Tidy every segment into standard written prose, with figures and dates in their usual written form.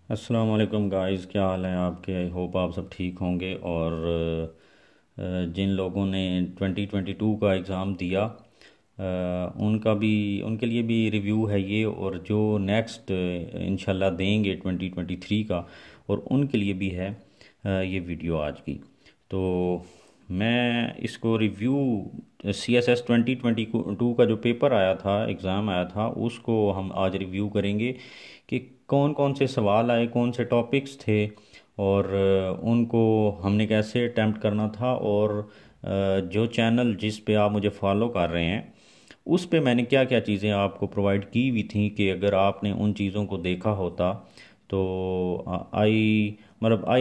अस्सलाम वालेकुम गाइस, क्या हाल है आपके। आई होप आप सब ठीक होंगे। और जिन लोगों ने 2022 का एग्ज़ाम दिया उनका भी उनके लिए भी रिव्यू है ये, और जो नेक्स्ट इंशाल्लाह देंगे 2023 का, और उनके लिए भी है ये वीडियो आज की। तो मैं इसको रिव्यू CSS 2022 का जो पेपर आया था, एग्ज़ाम आया था, उसको हम आज रिव्यू करेंगे कि कौन कौन से सवाल आए, कौन से टॉपिक्स थे, और उनको हमने कैसे अटैम्प्ट करना था, और जो चैनल जिस पे आप मुझे फॉलो कर रहे हैं उस पे मैंने क्या क्या चीज़ें आपको प्रोवाइड की हुई थी कि अगर आपने उन चीज़ों को देखा होता तो आई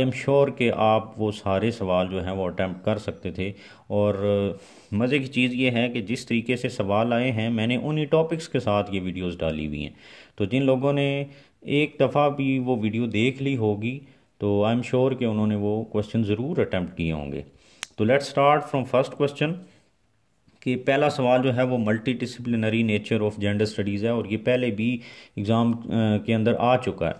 एम श्योर कि आप वो सारे सवाल जो हैं वो अटैम्प्ट कर सकते थे। और मज़े की चीज़ ये है कि जिस तरीके से सवाल आए हैं मैंने उन्हीं टॉपिक्स के साथ ये वीडियोस डाली हुई हैं। तो जिन लोगों ने एक दफ़ा भी वो वीडियो देख ली होगी तो आई एम श्योर कि उन्होंने वो क्वेश्चन ज़रूर अटैम्प्ट किए होंगे। तो let's start from first question. कि पहला सवाल जो है वो multi disciplinary nature of gender studies है, और ये पहले भी एग्ज़ाम के अंदर आ चुका है।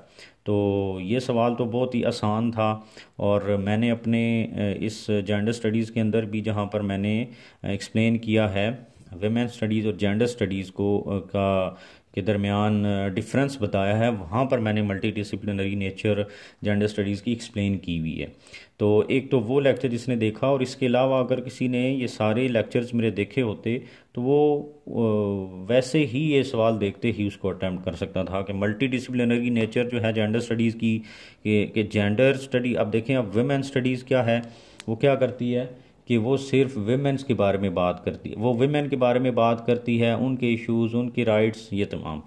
तो ये सवाल तो बहुत ही आसान था, और मैंने अपने इस जेंडर स्टडीज़ के अंदर भी जहाँ पर मैंने एक्सप्लेन किया है वेमेन स्टडीज़ और जेंडर स्टडीज़ को का के दरमियान डिफरेंस बताया है, वहाँ पर मैंने multi disciplinary nature gender studies की एक्सप्लेन की हुई है। तो एक तो वो लेक्चर जिसने देखा, और इसके अलावा अगर किसी ने ये सारे लेक्चर्स मेरे देखे होते तो वो वैसे ही ये सवाल देखते ही उसको अटैम्प्ट कर सकता था कि मल्टी डिसिप्लिनरी नेचर जो है जेंडर स्टडीज़ की, कि जेंडर स्टडी, अब देखें अब वुमेन स्टडीज़ क्या है, वो क्या करती है कि वो सिर्फ वेमेंस के बारे में बात करती है, वो वेमेन के बारे में बात करती है, उनके इश्यूज़, उनके राइट्स, ये तमाम।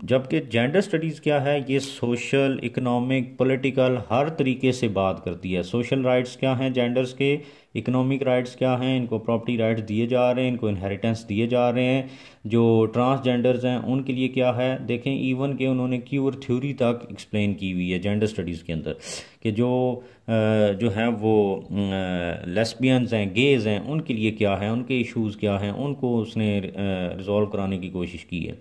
जबकि जेंडर स्टडीज़ क्या है, ये सोशल, इकोनॉमिक, पॉलिटिकल हर तरीके से बात करती है। सोशल राइट्स क्या हैं जेंडर्स के, इकोनॉमिक राइट्स क्या हैं, इनको प्रॉपर्टी राइट्स दिए जा रहे हैं, इनको इनहेरिटेंस दिए जा रहे हैं। जो ट्रांसजेंडर्स हैं उनके लिए क्या है, देखें इवन के उन्होंने क्यूर थ्योरी तक एक्सप्लेन की हुई है जेंडर स्टडीज़ के अंदर, कि जो हैं वो लेस्बियंस हैं, गेज़ हैं, उनके लिए क्या है, उनके इश्यूज़ क्या हैं, उनको उसने रिजॉल्व कराने की कोशिश की है।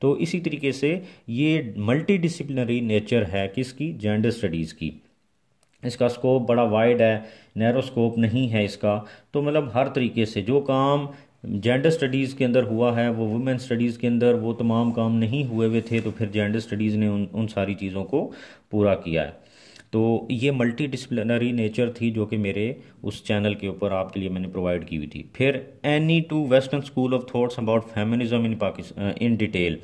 तो इसी तरीके से ये मल्टी डिसिप्लिनरी नेचर है किसकी, जेंडर स्टडीज़ की। इसका स्कोप बड़ा वाइड है, नैरो स्कोप नहीं है इसका। तो मतलब हर तरीके से जो काम जेंडर स्टडीज़ के अंदर हुआ है वो वुमेन स्टडीज़ के अंदर वो तमाम काम नहीं हुए हुए थे, तो फिर जेंडर स्टडीज़ ने उन सारी चीज़ों को पूरा किया है। तो ये मल्टी डिसिप्लिनरी नेचर थी जो कि मेरे उस चैनल के ऊपर आपके लिए मैंने प्रोवाइड की हुई थी। फिर any two western school of thoughts about feminism in Pakistan in detail.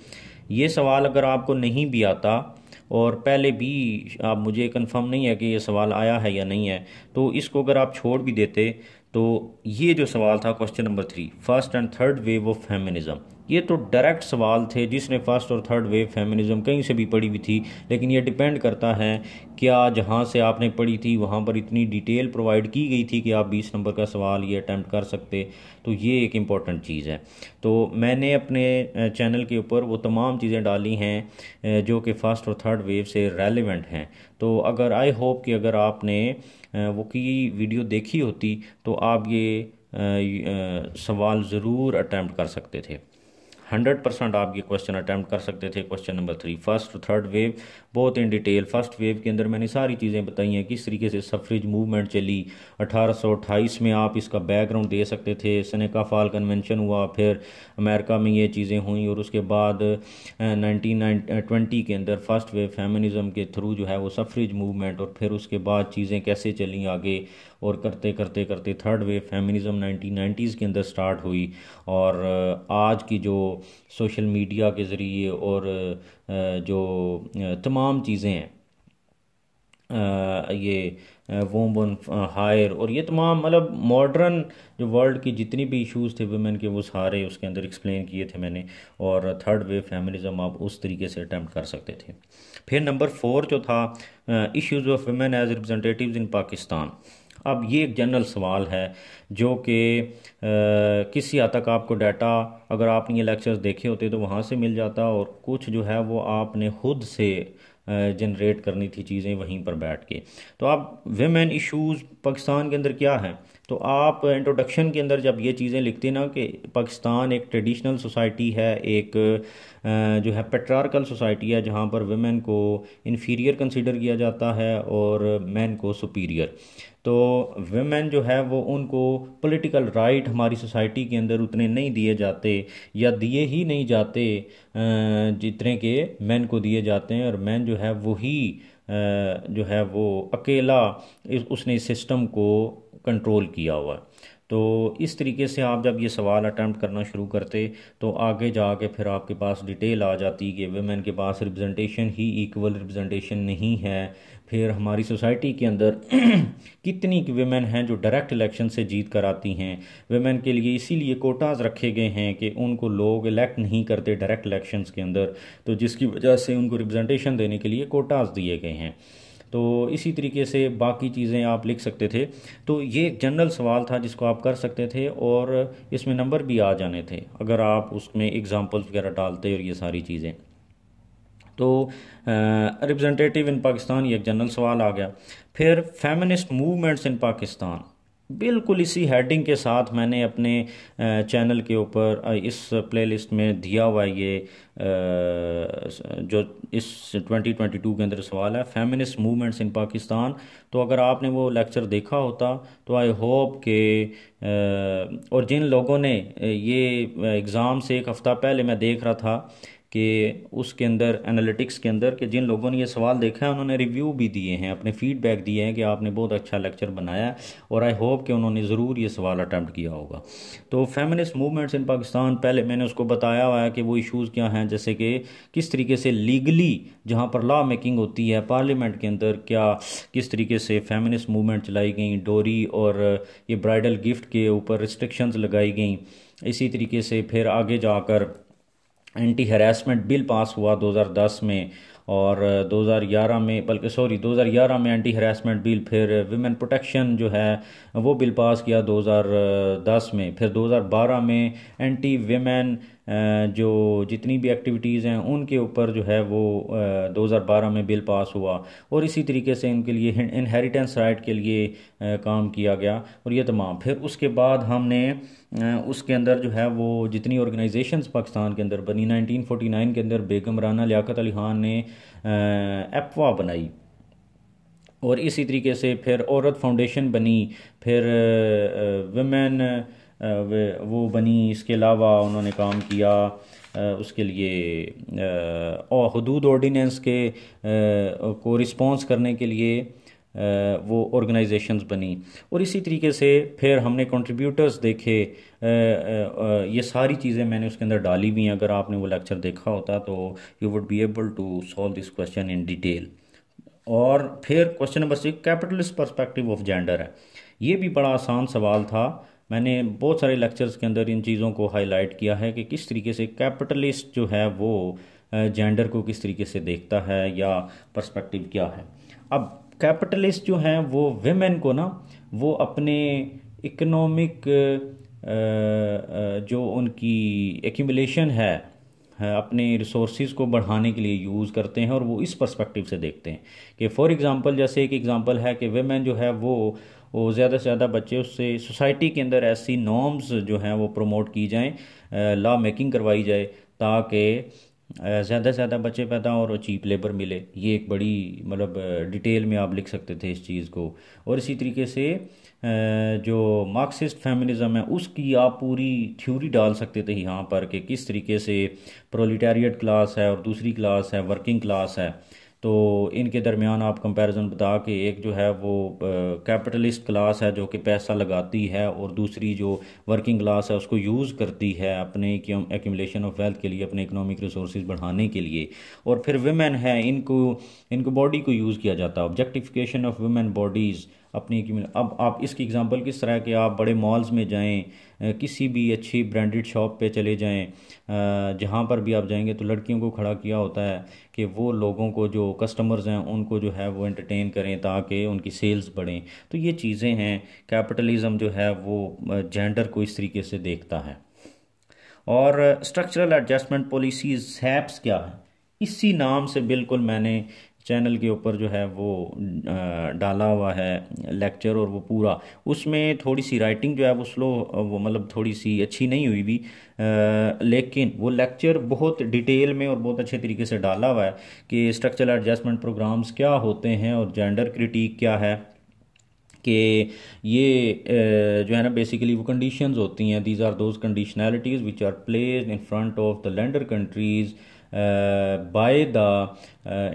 ये सवाल अगर आपको नहीं भी आता, और पहले भी आप मुझे कंफर्म नहीं है कि ये सवाल आया है या नहीं है, तो इसको अगर आप छोड़ भी देते तो ये जो सवाल था question number 3, first and third wave of feminism, ये तो डायरेक्ट सवाल थे। जिसने फर्स्ट और थर्ड वेव फेमिनिज्म कहीं से भी पढ़ी हुई थी, लेकिन ये डिपेंड करता है क्या जहाँ से आपने पढ़ी थी वहाँ पर इतनी डिटेल प्रोवाइड की गई थी कि आप 20 नंबर का सवाल ये अटैम्प्ट कर सकते। तो ये एक इम्पॉर्टेंट चीज़ है। तो मैंने अपने चैनल के ऊपर वो तमाम चीज़ें डाली हैं जो कि फ़र्स्ट और थर्ड वेव से रेलेवेंट हैं। तो अगर आई होप कि अगर आपने वो की वीडियो देखी होती तो आप ये सवाल ज़रूर अटैम्प्ट कर सकते थे। 100% आप ये क्वेश्चन अटैम्प्ट कर सकते थे। Question number 3, first third wave, बहुत इन डिटेल। फर्स्ट वेव के अंदर मैंने सारी चीज़ें बताई हैं, किस तरीके से सफरेज मूवमेंट चली। 1828 में आप इसका बैकग्राउंड दे सकते थे, सेनेका फॉल कन्वेंशन हुआ, फिर अमेरिका में ये चीज़ें हुई, और उसके बाद 1920 के अंदर फर्स्ट वेव फेमिनिज़म के थ्रू जो है वो सफरेज मूवमेंट, और फिर उसके बाद चीज़ें कैसे चली आगे, और करते करते करते थर्ड वेव फेमिनिज़म 1990s के अंदर स्टार्ट हुई। और आज की जो सोशल मीडिया के ज़रिए और जो तमाम चीज़ें हैं, ये वोमन हायर और ये तमाम मतलब मॉडर्न जो वर्ल्ड की जितनी भी इश्यूज़ थे वुमेन के, वो सारे उसके अंदर एक्सप्लेन किए थे मैंने। और थर्ड वेव फेमिनिज़म आप उस तरीके से अटैम्प्ट कर सकते थे। फिर नंबर 4 जो था, issues of women as representatives in Pakistan. अब ये एक जनरल सवाल है जो कि किसी हद तक आपको डाटा, अगर आपने ये लेक्चर्स देखे होते तो वहाँ से मिल जाता, और कुछ जो है वो आपने खुद से जनरेट करनी थी चीज़ें वहीं पर बैठ के। तो अब वेमेन इश्यूज़ पाकिस्तान के अंदर क्या है, तो आप इंट्रोडक्शन के अंदर जब ये चीज़ें लिखते ना कि पाकिस्तान एक ट्रेडिशनल सोसाइटी है, एक जो है पेट्रार्कल सोसाइटी है जहाँ पर वुमेन को इन्फीरियर कंसीडर किया जाता है और मैन को सुपीरियर। तो वुमेन जो है वो उनको पॉलिटिकल राइट हमारी सोसाइटी के अंदर उतने नहीं दिए जाते या दिए ही नहीं जाते जितने के मैन को दिए जाते हैं, और मैन जो है वही जो है वो अकेला उसने इस सिस्टम को कंट्रोल किया हुआ है। तो इस तरीके से आप जब ये सवाल अटैम्प्ट करना शुरू करते तो आगे जाके फिर आपके पास डिटेल आ जाती कि वेमेन के पास रिप्रेजेंटेशन ही इक्वल रिप्रेजेंटेशन नहीं है। फिर हमारी सोसाइटी के अंदर कितनी वेमेन हैं जो डायरेक्ट इलेक्शन से जीत कर आती हैं। वेमेन के लिए इसीलिए कोटाज रखे गए हैं कि उनको लोग इलेक्ट नहीं करते डायरेक्ट इलेक्शंस के अंदर, तो जिसकी वजह से उनको रिप्रेजेंटेशन देने के लिए कोटाज दिए गए हैं। तो इसी तरीके से बाकी चीज़ें आप लिख सकते थे। तो ये एक जनरल सवाल था जिसको आप कर सकते थे और इसमें नंबर भी आ जाने थे अगर आप उसमें एग्जांपल्स वगैरह डालते और ये सारी चीज़ें। तो रिप्रेजेंटेटिव इन पाकिस्तान ये एक जनरल सवाल आ गया। फिर फेमिनिस्ट मूवमेंट्स इन पाकिस्तान, बिल्कुल इसी हेडिंग के साथ मैंने अपने चैनल के ऊपर इस प्लेलिस्ट में दिया हुआ है ये जो इस 2022 के अंदर सवाल है, फेमिनिस्ट मूवमेंट्स इन पाकिस्तान। तो अगर आपने वो लेक्चर देखा होता तो आई होप के और जिन लोगों ने ये एग्ज़ाम से एक हफ़्ता पहले मैं देख रहा था कि उसके अंदर एनालिटिक्स के अंदर कि जिन लोगों ने ये सवाल देखा है उन्होंने रिव्यू भी दिए हैं, अपने फीडबैक दिए हैं कि आपने बहुत अच्छा लेक्चर बनाया है, और आई होप कि उन्होंने ज़रूर ये सवाल अटैम्प्ट किया होगा। तो फेमिनिस्ट मूवमेंट्स इन पाकिस्तान, पहले मैंने उसको बताया हुआ है कि वो इश्यूज़ क्या हैं, जैसे कि किस तरीके से लीगली जहाँ पर लॉ मेकिंग होती है पार्लियामेंट के अंदर क्या किस तरीके से फेमिनिस्ट मूवमेंट चलाई गई, डोरी और ये ब्राइडल गिफ्ट के ऊपर रिस्ट्रिक्शंस लगाई गई। इसी तरीके से फिर आगे जाकर एंटी हरासमेंट बिल पास हुआ 2010 में, और 2011 में, बल्कि 2011 में एंटी हरासमेंट बिल, फिर विमेन प्रोटेक्शन जो है वो बिल पास किया 2010 में, फिर 2012 में एंटी विमेन जो जितनी भी एक्टिविटीज़ हैं उनके ऊपर जो है वो 2012 में बिल पास हुआ, और इसी तरीके से इनके लिए इनहेरिटेंस राइट के लिए काम किया गया, और ये तमाम। फिर उसके बाद हमने उसके अंदर जो है वो जितनी ऑर्गेनाइजेशंस पाकिस्तान के अंदर बनी, 1949 के अंदर बेगम राना लियाकत अली खान ने एप्वा बनाई, और इसी तरीके से फिर औरत फाउंडेशन बनी, फिर वुमेन वो बनी। इसके अलावा उन्होंने काम किया उसके लिए और हुदूद ऑर्डिनेंस के को रिस्पॉन्स करने के लिए वो ऑर्गेनाइजेशंस बनी, और इसी तरीके से फिर हमने कंट्रीब्यूटर्स देखे। ये सारी चीज़ें मैंने उसके अंदर डाली हुई हैं, अगर आपने वो लेक्चर देखा होता तो you would be able to solve this question in detail. और फिर question number 6, capitalist perspective of gender है। ये भी बड़ा आसान सवाल था, मैंने बहुत सारे लेक्चर्स के अंदर इन चीज़ों को हाईलाइट किया है कि किस तरीके से कैपिटलिस्ट जो है वो जेंडर को किस तरीके से देखता है या पर्सपेक्टिव क्या है। अब कैपिटलिस्ट जो हैं वो विमेन को ना वो अपने इकोनॉमिक जो उनकी एक्यूमुलेशन है अपने रिसोर्सेज को बढ़ाने के लिए यूज़ करते हैं, और वो इस पर्सपेक्टिव से देखते हैं कि फॉर एग्ज़ाम्पल, जैसे एक एग्ज़ाम्पल है कि वेमेन जो है वो ज़्यादा से ज़्यादा बच्चे, उससे सोसाइटी के अंदर ऐसी नॉर्म्स जो हैं वो प्रमोट की जाएं, लॉ मेकिंग करवाई जाए ताकि ज़्यादा से ज़्यादा बच्चे पैदा और चीप लेबर मिले। ये एक बड़ी मतलब डिटेल में आप लिख सकते थे इस चीज़ को। और इसी तरीके से जो मार्क्सिस्ट फेमिनिज़म है उसकी आप पूरी थ्योरी डाल सकते थे यहाँ पर कि किस तरीके से प्रोलिटेरिएट क्लास है और दूसरी क्लास है वर्किंग क्लास है, तो इनके दरमियान आप कंपैरिजन बता के एक जो है वो कैपिटलिस्ट क्लास है जो कि पैसा लगाती है, और दूसरी जो वर्किंग क्लास है उसको यूज़ करती है अपने एक्यूमुलेशन ऑफ वेल्थ के लिए, अपने इकोनॉमिक रिसोर्सेज बढ़ाने के लिए। और फिर वुमेन है, इनको बॉडी को यूज़ किया जाता है, ऑब्जेक्टिफिकेशन ऑफ वुमेन बॉडीज़ अपनी। अब आप इसकी एग्जांपल किस तरह के, आप बड़े मॉल्स में जाएं, किसी भी अच्छी ब्रांडेड शॉप पे चले जाएं, जहां पर भी आप जाएंगे तो लड़कियों को खड़ा किया होता है कि वो लोगों को जो कस्टमर्स हैं उनको जो है वो एंटरटेन करें ताकि उनकी सेल्स बढ़ें। तो ये चीज़ें हैं, कैपिटलिज्म जो है वो जेंडर को इस तरीके से देखता है। और स्ट्रक्चरल एडजस्टमेंट पॉलिसीज, सैप्स क्या है, इसी नाम से बिल्कुल मैंने चैनल के ऊपर जो है वो डाला हुआ है लेक्चर, और वो पूरा उसमें थोड़ी सी राइटिंग जो है वो स्लो, वो मतलब थोड़ी सी अच्छी नहीं हुई भी, लेकिन वो लेक्चर बहुत डिटेल में और बहुत अच्छे तरीके से डाला हुआ है कि स्ट्रक्चरल एडजस्टमेंट प्रोग्राम्स क्या होते हैं और जेंडर क्रिटिक क्या है। कि ये जो है ना बेसिकली वो कंडीशंस होती हैं, these are those conditionalities which are placed in front of the lender countries by the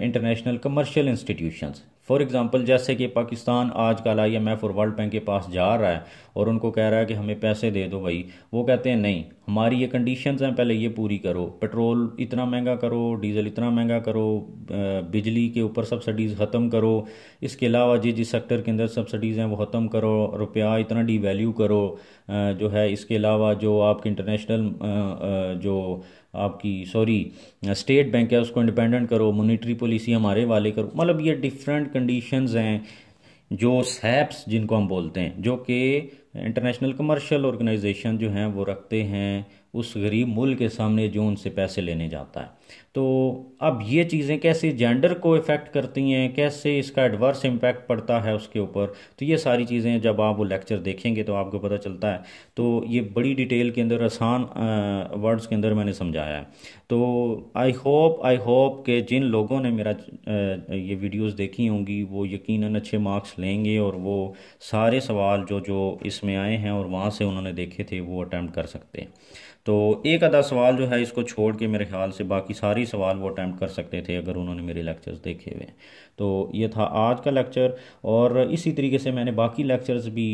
international commercial institutions. For example जैसे कि पाकिस्तान आजकल IMF और वर्ल्ड बैंक के पास जा रहा है और उनको कह रहा है कि हमें पैसे दे दो भाई, वो कहते हैं नहीं, हमारी ये कंडीशंस हैं, पहले ये पूरी करो, पेट्रोल इतना महंगा करो, डीजल इतना महंगा करो, बिजली के ऊपर सब्सिडीज़ ख़त्म करो, इसके अलावा जिस सेक्टर के अंदर सब्सिडीज़ हैं वो ख़त्म करो, रुपया इतना डीवैल्यू करो जो है, इसके अलावा जो आपकी इंटरनेशनल जो आपकी सॉरी स्टेट बैंक है उसको इंडिपेंडेंट करो, मॉनेटरी पॉलिसी हमारे वाले करो। मतलब ये डिफरेंट कंडीशंस हैं जो सैप्स जिनको हम बोलते हैं, जो कि इंटरनेशनल कमर्शियल ऑर्गेनाइजेशन जो हैं वो रखते हैं उस गरीब मुल्क के सामने जो उनसे पैसे लेने जाता है। तो अब ये चीज़ें कैसे जेंडर को इफ़ेक्ट करती हैं, कैसे इसका एडवर्स इम्पैक्ट पड़ता है उसके ऊपर, तो ये सारी चीज़ें जब आप वो लेक्चर देखेंगे तो आपको पता चलता है। तो ये बड़ी डिटेल के अंदर आसान वर्ड्स के अंदर मैंने समझाया है। तो आई होप कि जिन लोगों ने मेरा ये वीडियोस देखी होंगी वो यकीनन अच्छे मार्क्स लेंगे और वो सारे सवाल जो जो इसमें आए हैं और वहाँ से उन्होंने देखे थे वो अटैम्प्ट कर सकते हैं। तो एक आधा सवाल जो है इसको छोड़ के मेरे ख्याल से बाकी सारे सवाल वो अटैम्प्ट कर सकते थे अगर उन्होंने मेरे लेक्चर्स देखे हुए। तो ये था आज का लेक्चर, और इसी तरीके से मैंने बाकी लेक्चर्स भी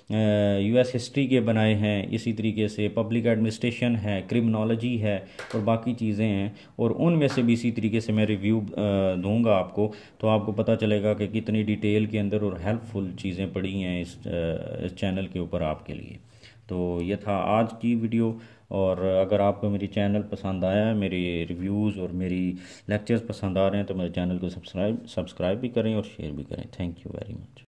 US हिस्ट्री के बनाए हैं, इसी तरीके से पब्लिक एडमिनिस्ट्रेशन है, क्रिमिनोलॉजी है और बाकी चीज़ें हैं, और उनमें से भी इसी तरीके से मैं रिव्यू दूंगा आपको, तो आपको पता चलेगा कि कितनी डिटेल के अंदर और हेल्पफुल चीज़ें पड़ी हैं इस चैनल के ऊपर आपके लिए। तो ये था आज की वीडियो, और अगर आपको मेरी चैनल पसंद आया है, मेरे रिव्यूज़ और मेरी लेक्चर्स पसंद आ रहे हैं, तो मेरे चैनल को सब्सक्राइब भी करें और शेयर भी करें। Thank you very much.